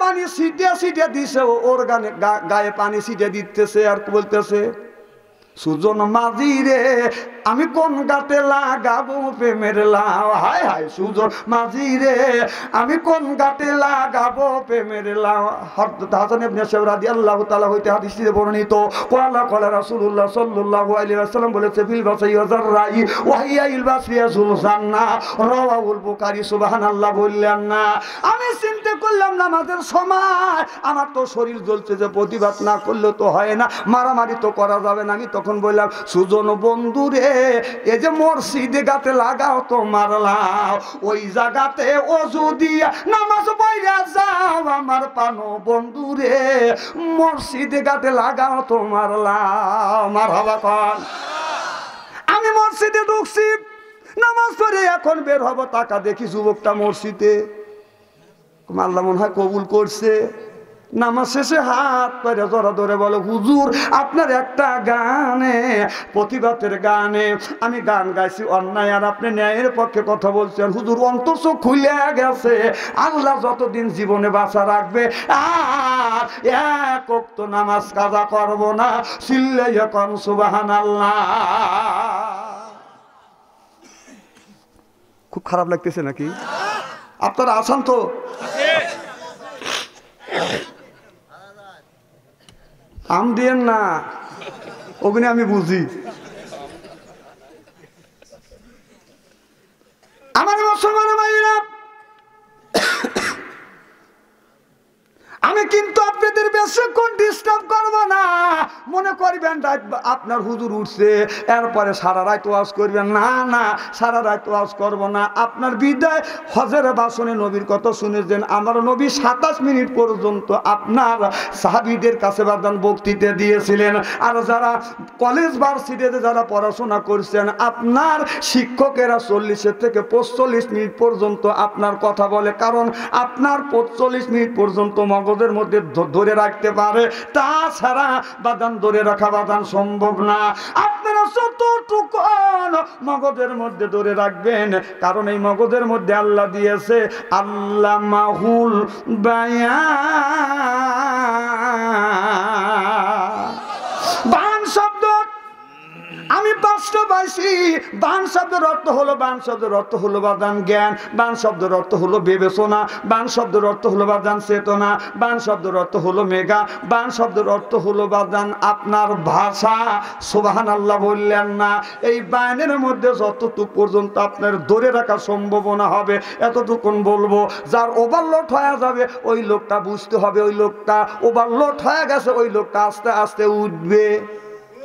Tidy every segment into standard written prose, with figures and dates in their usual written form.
পানি ছিটিয়ে ছিটিয়ে দিছে, ওর গায়ে পানি ছিটিয়ে দিতেছে আর বলতেছে, সুজন মাঝি রে আমি কোন গাতে লাগাবো প্রেমের লাউ। হায় হায় সুজন মাঝি রে আমি কোন গাতে লাগাবো প্রেমের লাউ। হযরত হাসান ইবনে সাইদ রাদিয়াল্লাহু তাআলা হইতে হাদিসে বর্ণিত, ক্বালা ক্বালা রাসূলুল্লাহ সাল্লাল্লাহু আলাইহি ওয়াসাল্লাম বলেছে, ফিল বাসাই ওয়াজাররাই ওয়া হিয়া ইল বাসিয়াতুল জান্নাহ, রাওয়াহুল বুখারী। সুবহানাল্লাহ বললেন না? আমি চিন্তা করলাম নামাজের সময় আমার তো শরীর জ্বলছে, যে প্রতিবাদ না করলে তো হয় না, মারামারি তো করা যাবে না। আমি তখন বললাম, সুজন বন্ধু রে এই যে মসজিদে গাতে লাগাও তোমার লাউ, ওই জায়গাতে ওযু দিয়া নামাজ পড়া যাও আমার পানো বন্ধু রে, মসজিদে গাতে লাগাও তোমার লাউ। মারহাবা কর। আমি মসজিদে ঢুকছি, নামাজ পড়ে এখন বের হব, টাকা দেখি যুবকটা মসজিদে। আল্লাহ মনে হয় কবুল করছে। নামাজ শেষে হাত পায়ে ধরা ধরে বলে, হুজুর আপনার একটা গানে, প্রতিবাদের গানে আমি গান গাইছি অন্যায়, আর আপনি ন্যায়ের পক্ষে কথা বলছেন। হুজুর অন্তর চোখ খুলে গেছে, আল্লাহ যতদিন জীবনে বাঁচা রাখবে আর এক ওয়াক্ত নামাজ কাজা করব না। চিল্লাইয়া কোন সুবহানাল্লাহ। খুব খারাপ লাগতেছে নাকি? আপনারা আছেন তো? আম দিয়েন না, ওগুলো আমি বুঝি। আমার মুসলমান ভাইরা, আমি কিন্তু আপনাদের বেশিক্ষণ ডিস্টার্ব করব না। মনে করবেন আপনার হুজুর উঠছে এরপরে সারা রাত ওয়াজ করবেন, না না, সারা রাত ওয়াজ করব না। আপনার বিদায় হজের বাসনে নবীর কথা শুনেছেন, আমার নবী 27 মিনিট পর্যন্ত আপনার সাহাবীদের কাছে বাদান বক্তৃতা দিয়েছিলেন। আর যারা কলেজ ভার্সিটিতে যারা পড়াশোনা করছেন, আপনার শিক্ষকেরা 40 থেকে 45 মিনিট পর্যন্ত আপনার কথা বলে, কারণ আপনার 45 মিনিট পর্যন্ত মগজের মধ্যে ধরে রাখতে পারে, তাছাড়া বাদান ধরে রাখা বাদান সম্ভব না। আপনারা যতটুকু মগজের মধ্যে ধরে রাখবেন, কারণ এই মগজের মধ্যে আল্লাহ দিয়েছে আল্লামাহুল বায়ান শব্দ। আমি 5টা পাইছি। বান শব্দের অর্থ হলো, বান শব্দের অর্থ হলো বাদান জ্ঞান, বান শব্দের অর্থ হলো বিবেচনা, বান শব্দের অর্থ হলো বাদান চেতনা, বান শব্দের অর্থ হলো মেঘা, বান শব্দের অর্থ হলো বাদান আপনার ভাষা। সুবহানাল্লাহ বললেন না? এই বায়ানের মধ্যে যতটুকু পর্যন্ত আপনার ধরে রাখা সম্ভাবনা হবে এতটুকুন বলবো। যার ওভারলোড হয়ে যাবে ওই লোকটা বুঝতে হবে ওই লোকটা ওভারলোড হয়ে গেছে, ওই লোকটা আস্তে আস্তে উঠবে।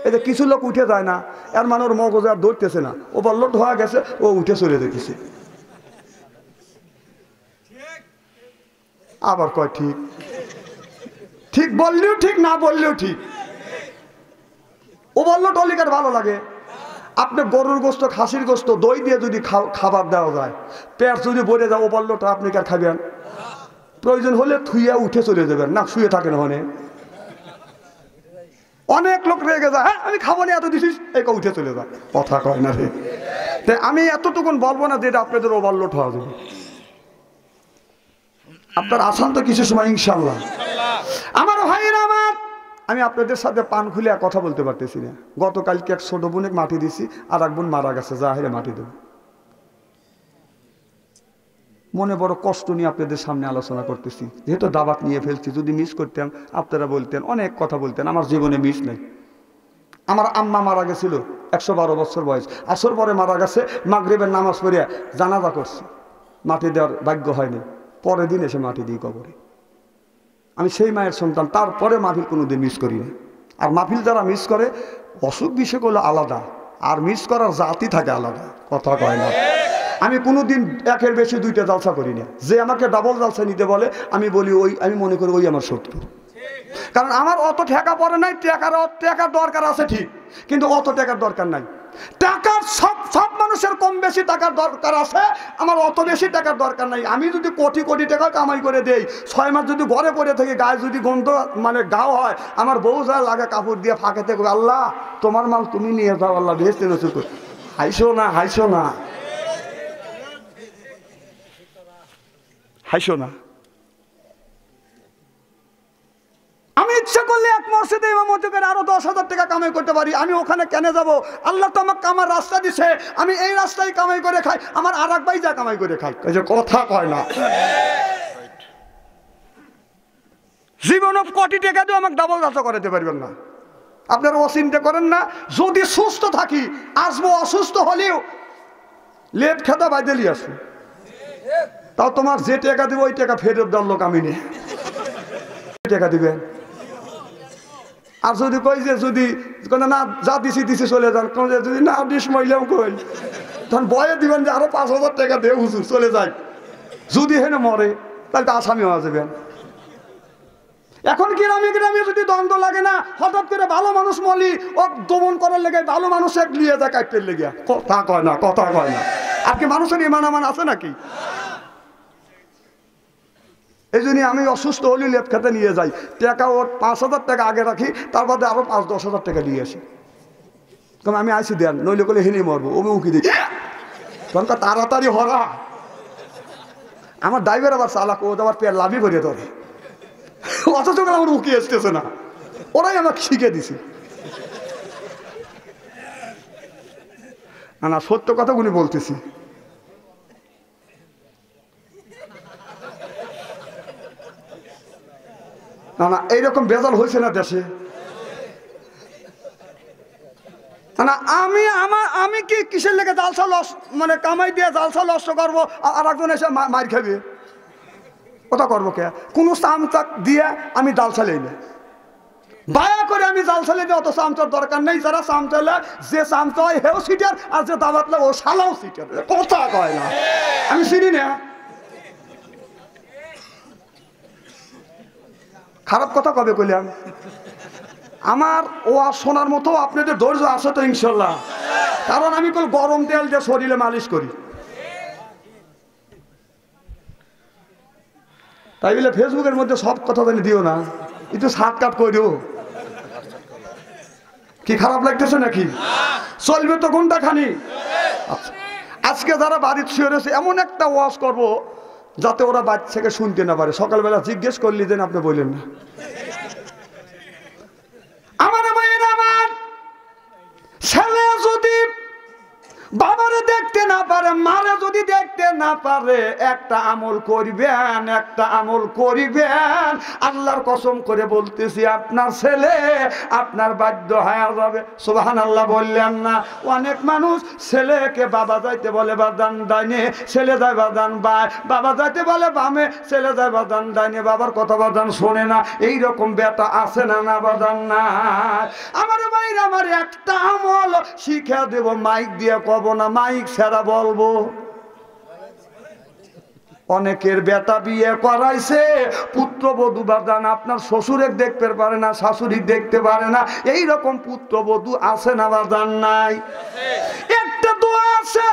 এতে কিছু লোক উঠে যায় না, এর মানে ওর মগজ আর ধরতেছে না, ওভারলোড হয়ে গেছে, ও উঠে চলে যেতেছে। আবার কয় ঠিক, ঠিক বললেও ঠিক, না বললেও ঠিক। ওভারলোড হলে কার ভালো লাগে? আপনি গরুর গোস্ত, খাসির গোস্ত, দই দিয়ে যদি খাবার দেওয়া যায়, পেট যদি ভরে যায়, ওভারলোড আপনি কার খাবেন? প্রয়োজন হলে থুইয়া উঠে চলে যাবেন, না শুয়ে থাকেন ওখানে। অনেক লোক রেগে যায়, হ্যাঁ আমি খাবো না, এত দিছিস, এই উঠে চলে যায়, কথা কয় না রে। তাই আমি এতটুকুন বলবো না যেটা আপনাদের ওভারলোড হওয়া যাবে। আপনার আসান তো কিছু সময় ইনশাল্লাহ। আমার ভাইয়েরা আমার, আমি আপনাদের সাথে পান খুলে কথা বলতে পারতেছি না। গতকালকে এক ছোট বোনে মাটি দিছি, আর এক বোন মারা গেছে, যা হেরে মাটি দেব। মনে বড় কষ্ট নিয়ে আপনাদের সামনে আলোচনা করতেছি, যেহেতু দাওয়াত নিয়ে ফেলছি। যদি মিস করতেন আপনারা বলতেন, অনেক কথা বলতেন। আমার জীবনে মিস নেই। আমার আম্মা মারা গেছিল 112 বছর বয়স, আসর পরে মারা গেছে, মাগরিবের নামাজ পড়িয়া জানাজা করছি, মাটি দেওয়ার ভাগ্য হয়নি। পরের দিন এসে মাটি দিই কবরে। আমি সেই মায়ের সন্তান, তারপরে মাহফিল কোনোদিন মিস করি না। আর মাহফিল যারা মিস করে অসুখ বিসুখগুলো আলাদা, আর মিস করার জাতি থাকে আলাদা, কথা কয় না। আমি কোনোদিন একের বেশি 2টা জালসা করি না। যে আমাকে ডাবল জালসা নিতে বলে আমি বলি ওই, আমি মনে করি ওই আমার শত্রু। কারণ আমার অত টাকা পড়ে নাই, টাকার দরকার আছে ঠিক, কিন্তু অত টাকার দরকার নাই। টাকার সব মানুষের কম বেশি টাকার দরকার আছে, আমার অত বেশি টাকার দরকার নাই। আমি যদি কোটি কোটি টাকা কামাই করে দেই, 6 মাস যদি ঘরে পড়ে থাকি, গায়ে যদি গন্ধ মানে গাও হয়, আমার বউ যা লাগে কাপড় দিয়ে ফাঁকে থেকে, আল্লাহ তোমার মাল তুমি নিয়ে যাও, আল্লাহ বেহেশতে নসিব করো। হাইসো না, হাইসো না, হাইসো না। ইচ্ছা করলে এক মসজিদে ইমামতি করে আরো 10,000 টাকা কামাই করতে পারি। আমি ওখানে কেন যাব? আল্লাহ তো আমাকে আমার রাস্তা দিছে, আমি এই রাস্তায় কামাই করে খাই, আমার আর এক ভাই যা কামাই করে খাই। কথা কয় না। জীবনে কোটি টাকা দিয়ে আমাকে ডাবল রাস্তা করাতে পারবেন না। আপনারা অচিন্তা করেন না, যদি সুস্থ থাকি আসবো, অসুস্থ হলেও লেট খেতে বাইদেলি আসবো। তাও তোমার যে টাকা দিব ওই টাকা ফেরত দেওয়ার লোক আমি নেই, টাকা দিবেন। আর যদি কই যে যদি না যা দিছি দিছি চলে যান, যদি না দিস মহিলাও কই তখন বয়ে দিবেন যে আরো 5,000 টাকা দে হুজুর চলে যায়। যদি হেনে মরে তাহলে তো আসামি হওয়া যাবেন। এখন গ্রামে গ্রামে যদি দ্বন্দ্ব লাগে না, হঠাৎ করে ভালো মানুষ মলি ও দমন করার লেগে ভালো মানুষ এক লিয়ে যায় কাটতে লেগে। কথা কয় না, কথা কয় না। আর কি মানুষের ইমান আমান আছে নাকি? এই জন্য আমি অসুস্থ হলে লেপ খেতে নিয়ে যাই, টাকা ওর 5,000 টাকা আগে রাখি, তার বাদে আরো 5-10,000 টাকা নিয়ে আসি। তখন আমি আইসি দেন, নইলে করলে হেনে মরবো, ও উকি দিই। তখন তাড়াতাড়ি হরা। আমার ড্রাইভার আবার চালাক, ও আবার পেয়ার লাভই করে ধরে, অথচ আমার উকি আসতেছে না, ওরাই আমাকে শিখে দিছি। না সত্য কথাগুলি বলতেছি। না এইরকম বেজাল হয়েছে না দেশে। না আমি কি কিসের লেগে জালসা লস মানে কামাই দিয়ে জালসা নষ্ট করবো, আর একজন এসে মার খাবে? ওটা করবো কে? কোনো চামচাক দিয়ে আমি জালসা লেই না, বায়া করে আমি জালসা লেই দিই। অত চামচার দরকার নেই। যারা চামচালে যে চামচা হয় হেও সিটার, আর যে দাবাতলে ও শালাও সিটার। কথা কয় না, আমি চিনি না। খারাপ কথা কবে কইলাম? আমার ও আর শোনার মতো আপনাদের ধৈর্য আছে তো ইনশাল্লাহ? কারণ আমি কল গরম তেল দিয়ে শরীরে মালিশ করি। তাই বলে ফেসবুকের মধ্যে সব কথা জানি দিও না, একটু শার্টকাট করিও। কি খারাপ লাগতেছে নাকি? চলবে তো কোনটা খানি। আচ্ছা, আজকে যারা বাড়ির শুয়ে রয়েছে এমন একটা ওয়াজ করব যাতে ওরা বাচ্চাকে শুনতে না পারে। সকালবেলা জিজ্ঞেস করলি যেন আপনি বললেন না। আমার ভাইয়ের, আমার ছেলে যদি বাবারে দেখতে না পারে, মারে যদি দেখতে না পারে, একটা আমল করিবেন, একটা আমল করিবেন। আল্লাহর কসম করে বলতেছি, আপনার ছেলে আপনার বাধ্য হয়ে যাবে। সুবহানাল্লাহ বললেন না? অনেক মানুষ ছেলেকে বাবা যাইতে বলে বাদান ডাইনে, ছেলে যায় বাদান বায়, বাবা যাইতে বলে বামে, ছেলে যায় বাদান ডাইনে, বাবার কথা বাদান শোনে না। এইরকম বেটা আছে না? না বাদান না। আমার ভাইরা, আমার একটা আমল শিখা দেব, মাইক দিয়ে কব না, মাইক ছাড়া বলবো। অনেকের বেটা বিয়ে করাইছে, পুত্রবধূ বাদান আপনার শ্বশুরের দেখতে পারে না, শাশুড়ি দেখতে পারে না। এইরকম পুত্রবধূ আছে না বাদান? নাই। একটা দোয়া আছে,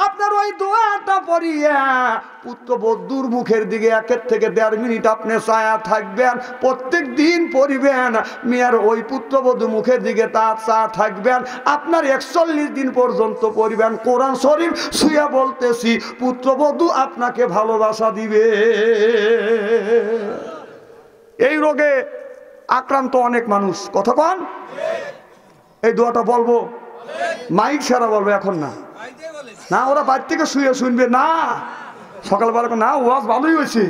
আপনার ওই দোয়াটা পড়িয়া পুত্রবধূর মুখের দিকে 1 থেকে 1.5 মিনিট আপনি ছায়া থাকবেন, প্রত্যেক দিন পড়িবেন। মেয়ের ওই পুত্রবধূ মুখের দিকে তার ছায়া থাকবেন, আপনার 41 দিন পর্যন্ত পড়িবেন। কোরআন শরীফ ছুঁয়া বলতেছি, পুত্রবধূ আপনাকে ভালোবাসা দিবে। এই রোগে আক্রান্ত অনেক মানুষ। কথা কন, এই দোয়াটা বলবো, মাইক ছাড়া বলবো, এখন না। না, ওরা বাড়ি থেকে শুয়ে শুনবে না, সকালবেলা না ওয়াজ ভালোই হয়েছে।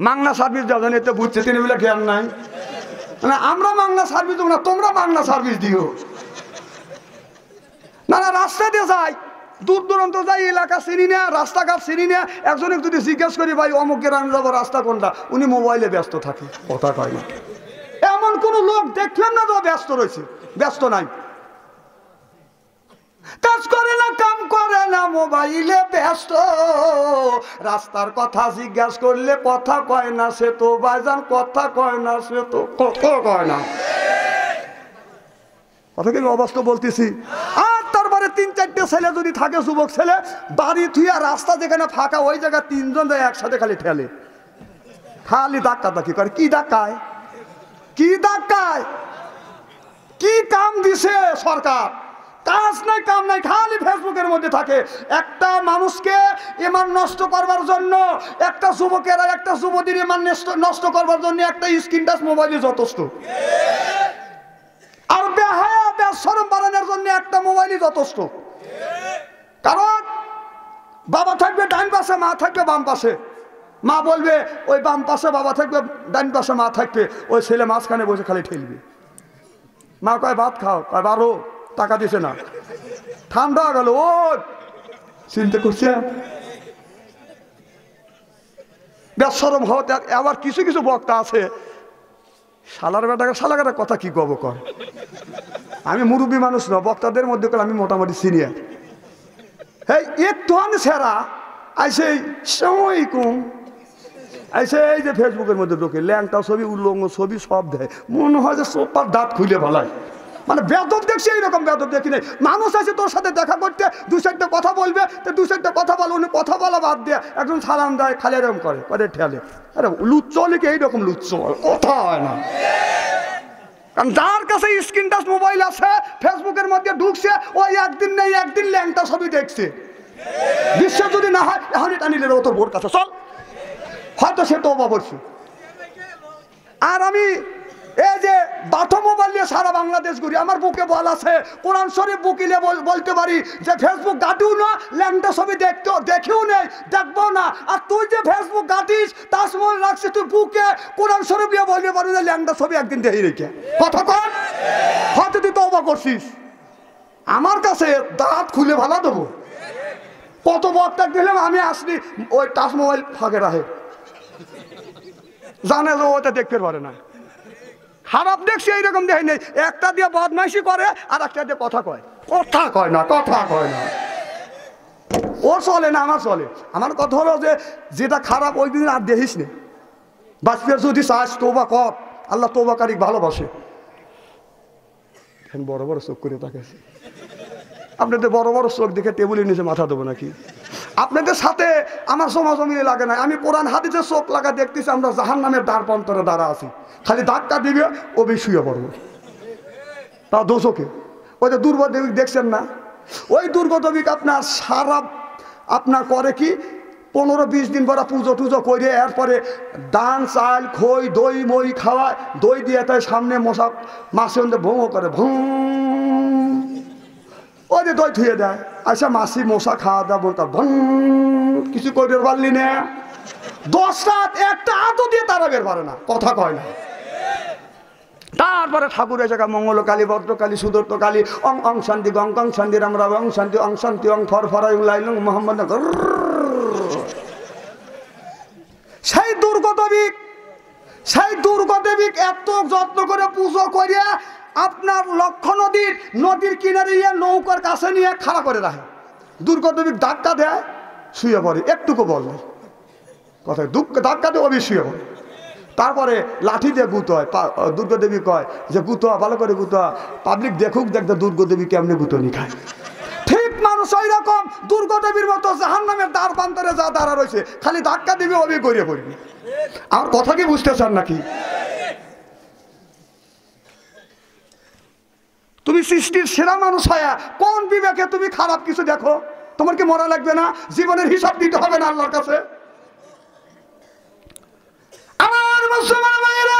মাংনা সার্ভিস দেওয়া জানি, এতে বুঝছে তিনি বলে জ্ঞান নাই। না, আমরা মাংনা সার্ভিস দেবো না, তোমরা মাংনা সার্ভিস দিও না। না, রাস্তা দিয়ে যাই, দূর দূরান্ত যাই, এলাকা চিনি না, রাস্তাঘাট চিনি না। একজনে যদি জিজ্ঞেস করি ভাই অমুকের আমি যাবো, রাস্তা কোনটা, উনি মোবাইলে ব্যস্ত থাকে, কথা কয় না। এমন কোন লোক দেখলেন না তো ব্যস্ত রয়েছে? ব্যস্ত নাই, কাজ করে না, কাম করে না, মোবাইলে ব্যস্ত। রাস্তার কথা জিজ্ঞাসা করলে কথা কয় না সে তো, ভাইজান কথা কয় না সে তো, কথা কয় না। কথা কি অবাস্তব বলতেছি? আর তারপরে 3-4টে ছেলে যদি থাকে, যুবক ছেলে, বাড়ি থুইয়া রাস্তা যেখানে ফাঁকা ওই জায়গায় 3 জন যায় একসাথে, খালি ঠেলে, খালি ধাক্কা ধাক্কি করে। কি ধাক্কায়, কি ধাক্কায়, কি কাম দিছে সরকার? কাজ নাই কাম নাই, খালি ফেসবুকের মধ্যে থাকে। একটা মানুষকে ইমান নষ্ট করবার জন্য, একটা যুবকেরা একটা যুবতীর ইমান নষ্ট করবার জন্য একটা স্ক্রিন টাচ মোবাইলে যথেষ্ট। আর বেহায়া বেশরম বানানোর জন্য একটা মোবাইলই যথেষ্ট। কারণ বাবা থাকবে ডান পাশে, মা থাকবে বাম পাশে। মা বলবে ওই বাম পাশে বাবা থাকবে, ডান পাশে মা থাকবে, ওই ছেলে মাঝখানে বসে খালি ঠেলবে। মা কয় ভাত খাও, কয় বারো, টাকা দিছে না, ঠান্ডা গেল। ও চিন্তা করছে বেশরম হতে। আবার কিছু কিছু বক্তা আছে, শালার বেটাকে শালাকাটা কথা কি কব কর। আমি মুরব্বী মানুষ না, বক্তাদের মধ্যে আমি মোটামুটি সিনিয়র। এই একটু সেরা আইসে সালামালাইকুম আইসে এই যে ফেসবুকের মধ্যে ঢোকে, ল্যাংটা ছবি উল্লঙ্গ ছবি সব দেয়। মনে হয় যে সোপার দাঁত খুলে ফেলায়। মানে বেদব দেখছি, এইরকম বেদব দেখি নাই। মানুষ আছে তোর সাথে দেখা করতে, দু চারটে কথা বলবে, তো দু চারটে কথা বলো, উনি কথা বলা বাদ দিয়ে একজন সালাম দেয়, খালি এরকম করে ঠেলে। আরে লুচ্চ লিখে এইরকম লুচ্চ কথা হয় না। কারণ যার কাছে স্ক্রিন টাচ মোবাইল আছে, ফেসবুকের মধ্যে ঢুকছে, ওই একদিন নেই একদিন ল্যাংটা ছবি দেখছে। বিশ্বাস যদি না হয় এখনই টানিলে ও তোর বোর কাছে চল, হয়তো সে তো অবাক করছে। আর আমি এই যে বাথো মোবাইল নিয়ে সারা বাংলাদেশ ঘুরি, আমার বুকে বল আছে, কোরআন শরীফ বুকিলে বলতে পারি যে ফেসবুক ঘাটিও না, ল্যাংটা ছবি দেখেও নেই, দেখবো না। আর তুই যে ফেসবুক ঘাটিস তাজমহল রাখছিস, তুই বুকে কোরআন শরীফ নিয়ে বলতে পারি না ল্যাংটা ছবি একদিন দেখি রেখে কথা কর, হয়তো তুই তো অবাক করছিস। আমার কাছে দাঁত খুলে ভালো দেবো। কত বক্তা দিলাম আমি আসলি, ওই টাচ মোবাইল ফাঁকে রাখে, জানে যে ওটা দেখতে পারে না। খারাপ দেখছি এইরকম দেখি নেই, একটা দিয়ে বদমাইশি করে আর একটা দিয়ে কথা কয় না, কথা কয় না। ও চলে না, আমার চলে। আমার কথা হলো যে যেটা খারাপ ওই দিন আর দেখিস নে, বাঁচতে যদি চাস তোবা কর, আল্লাহ তোবাকারী ভালোবাসে। বড় বড় চোখ করে তাকাইছে। আপনাদের বড় বড় চোখ দেখে টেবিলের নিচে মাথা দেবো নাকি? আপনাদের সাথে আমার সমাজমিলে লাগে না। আমি কোরআন হাদিসের চোখ লাগা দেখতেছি, আমরা জাহান্নামের দ্বার প্রান্তরে দাঁড়া আছি, খালি ধাক্কা দিবে ও শুয়ে পড়বো। তা দোষকে ওই যে দুর্গদেবী দেখছেন না, ওই দুর্গদেবীকে আপনার সারা আপনার করে কি 15-20 দিন পরে পুজো টুজো করে, এরপরে ডান চাল খই দই মই খাওয়ায়, দই দিয়ে তাই সামনে মশা মাছের মধ্যে ভোঁ করে, ভোঁ ওই যে দই ধুয়ে দেয়। আচ্ছা মাসি মশা খাওয়া দাওয়া বলতাম, ভং কিছু করে পারলি না। 10 রাত একটা আতো দিয়ে তারা বের পারে না, কথা কয় না। তারপরে ঠাকুরের জায়গা মঙ্গলকালী, ভদ্রকালী, সুদর্তকালী, অং অং শান্তি গং গং শান্তি রামরা অং শান্তি অং শান্তি অং ফর ফরাই লাইলং মোহাম্মদ। সেই দুর্গদেবী এত যত্ন করে পুজো করিয়া আপনার লক্ষ্য নদীর কিনারে নৌকার কাছে নিয়ে খাড়া করে রাখে। দুর্গদেবী ধাক্কা দেয়, শুয়ে পড়ে, একটুকু বল নাই কথা, ধাক্কা দিয়ে অবশ্যই শুয়ে পড়ে। তারপরে লাঠি দিয়ে গুতো হয়। দুর্গদেবী কয় যে গুতো ভালো করে গুতো, পাবলিক দেখুক, দেখতে দুর্গদেবী কেমনে গুতনি খায়। ঠিক মানুষ ওই রকম দুর্গদেবীর মতো জাহান্নামের দ্বার প্রান্তরে যা দাঁড়া রয়েছে, খালি ধাক্কা দিবি অবি গড়িয়ে পড়বি। আমার কথা কি বুঝতে চান নাকি? তুমি সৃষ্টির সেরা মানুষ হয়া কোন বিবেকে তুমি খারাপ কিছু দেখো? তোমার কি মরা লাগবে না? জীবনের হিসাব দিতে হবে না আল্লাহর কাছে? আমার মুসলমান ভাইয়েরা,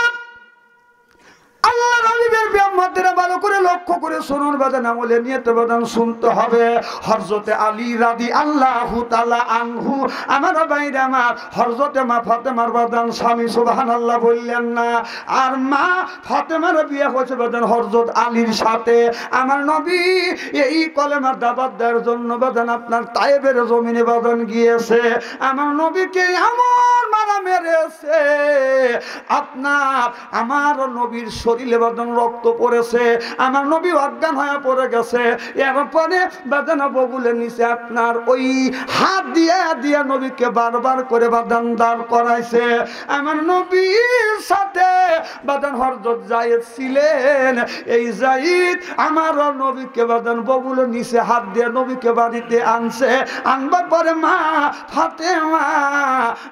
আল্লাহর হাবিবের বিয়ামতেরা ভালো করে লক্ষ্য করে শুনুন বাজান, আমলে নিয়ত বাজান শুনতে হবে। হযরতে আলী রাদিয়াল্লাহু তাআলা আনহু, আমার ভাইরা আমার, হযরতে মা ফাতেমার বাজান স্বামী, সুবহানাল্লাহ বললেন না। আর মা ফাতেমার বিয়ে হয়েছে বাজান হযরত আলীর সাথে। আমার নবী এই কলেমার দাওয়াত দেওয়ার জন্য বাজান আপনার তায়েবের জমিনে বাজান গিয়েছে। আমার নবীকে এমন মারা মেরেছে, আপনার আমার নবীর শরীরে বাদান রক্ত পড়েছে, আমার নবী অজ্ঞান হয়ে পড়ে গেছে। এরপরে বাদান বগুলের নিচে আপনার ওই হাত দিয়ে নবীকে বারবার করে বাদান দাঁড় করাইছে। আমার নবীর সাথে বাদান হযরত যায়েদ ছিলেন। এই যায়েদ আমার নবীকে বাদান বগুলের নিচে হাত দিয়ে নবীকে বাড়িতে আনছে। আনবার পরে মা ফাতেমা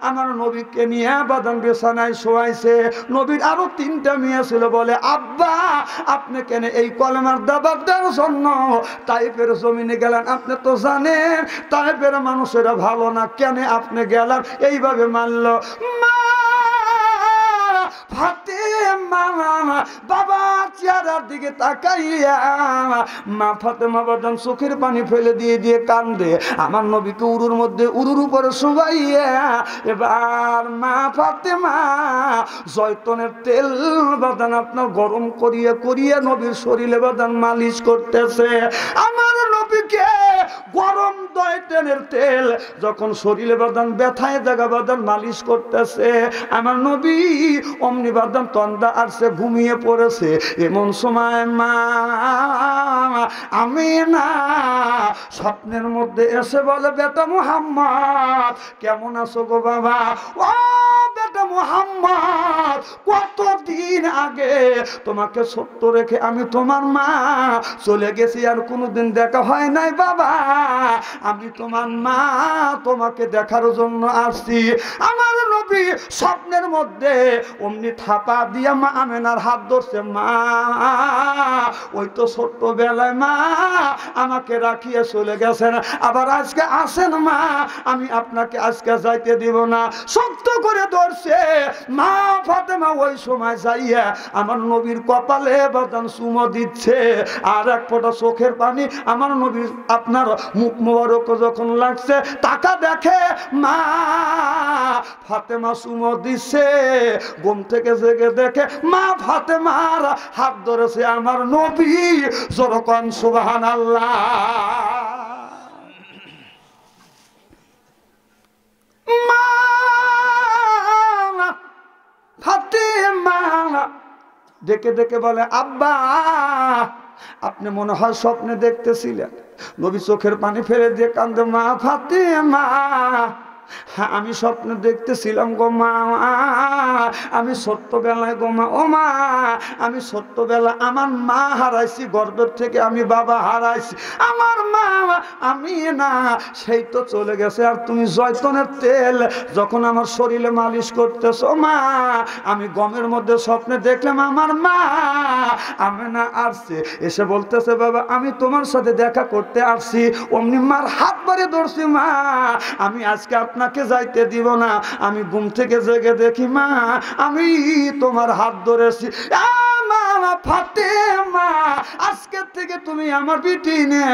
আমার নবীকে নিয়ে বাদান বিছানায় শোয়াইছে। নবীর আরো 3টা মেয়ে ছিল, বলে আব্বা আপনি কেন এই কলেমার দাবার দেওয়ার জন্য তাইফের জমিনে গেলেন? আপনি তো জানেন তাইফের মানুষেরা ভালো না, কেন আপনি গেলেন? এইভাবে মানল। মা ফাতেমা বাবা চেহারার দিকে তাকাইয়া মা ফাতেমা বাদান চোখের পানি ফেলে দিয়ে দিয়ে কান্দে। আমার নবীকে উরুর মধ্যে উরুর উপরে শোয়াইয়া এবার মা ফাতেমা জয়তনের তেল বাদান আপনার গরম করিয়া করিয়া নবীর শরীরে বাদান মালিশ করতেছে। আমার নবীকে গরম জয়তনের তেল যখন শরীরে বাদান ব্যথায় জায়গা বাদান মালিশ করতেছে, আমার নবী অমনি বাদান তন্দা আসছে, ঘুমিয়ে পড়েছে। এমন সময় মা আমি না স্বপ্নের মধ্যে এসে বলে, বেটা মুহাম্মদ কেমন আছো গো বাবা? ও বেটা মুহাম্মদ, কতদিন আগে তোমাকে ছোট্ট রেখে আমি তোমার মা চলে গেছি, আর কোনোদিন দেখা হয় নাই বাবা। আমি তোমার মা, তোমাকে দেখার জন্য আসছি। আমার নবী স্বপ্নের মধ্যে অমনি থাপা দিয়া মা আমেনার হাত ধরছে। মা ওই তো ছোট্টবেলায় মা আমাকে রাখিয়ে চলে গেছেন, আবার আজকে আসেন মা, আমি আপনাকে আজকে যাইতে দিব না। শক্ত করে ধরছে মা ফাতেমা। ওই সময় যাইয়া আমার নবীর কপালে বাদান চুমো দিচ্ছে, আর এক ফোঁটা চোখের পানি আমার নবীর আপনার মুখ মোবারক যখন লাগছে, টাকা দেখে মা ফাতেমা চুমো দিচ্ছে। ঘুম থেকে জেগে দেখে মা ফাতেমার হাত ধরেছে আমার নবী। যখন সুবহানাল্লাহ। মা ফাতেমা দেখে দেখে বলে, আব্বা আপনি মনে হয় স্বপ্নে দেখতেছিলেন। নবী চোখের পানি ফেলে দিয়ে কান্দে। মা ফাতেমা হ্যাঁ আমি স্বপ্নে দেখতেছিলাম গো মা, আমি ছোট্টবেলায় গো মা, ও মা আমি ছোট্টবেলা আমার মা হারাইছি, গর্ভের থেকে আমি বাবা হারাইছি। আমার মা আমি না সেই তো চলে গেছে, আর তুমি জয়তনের তেল যখন আমার শরীরে মালিশ করতেছো মা, আমি গমের মধ্যে স্বপ্নে দেখলাম আমার মা আমি না আসছে, এসে বলতেছে বাবা আমি তোমার সাথে দেখা করতে আসছি। অমনি মার হাত ধরে ধরছি, মা আমি আজকে আপনাকে যাইতে দিব না। আমি ঘুম থেকে জেগে দেখি মা আমি তোমার হাত ধরেছি। মা ফাতেমা আজকের থেকে তুমি আমার বিটি নে,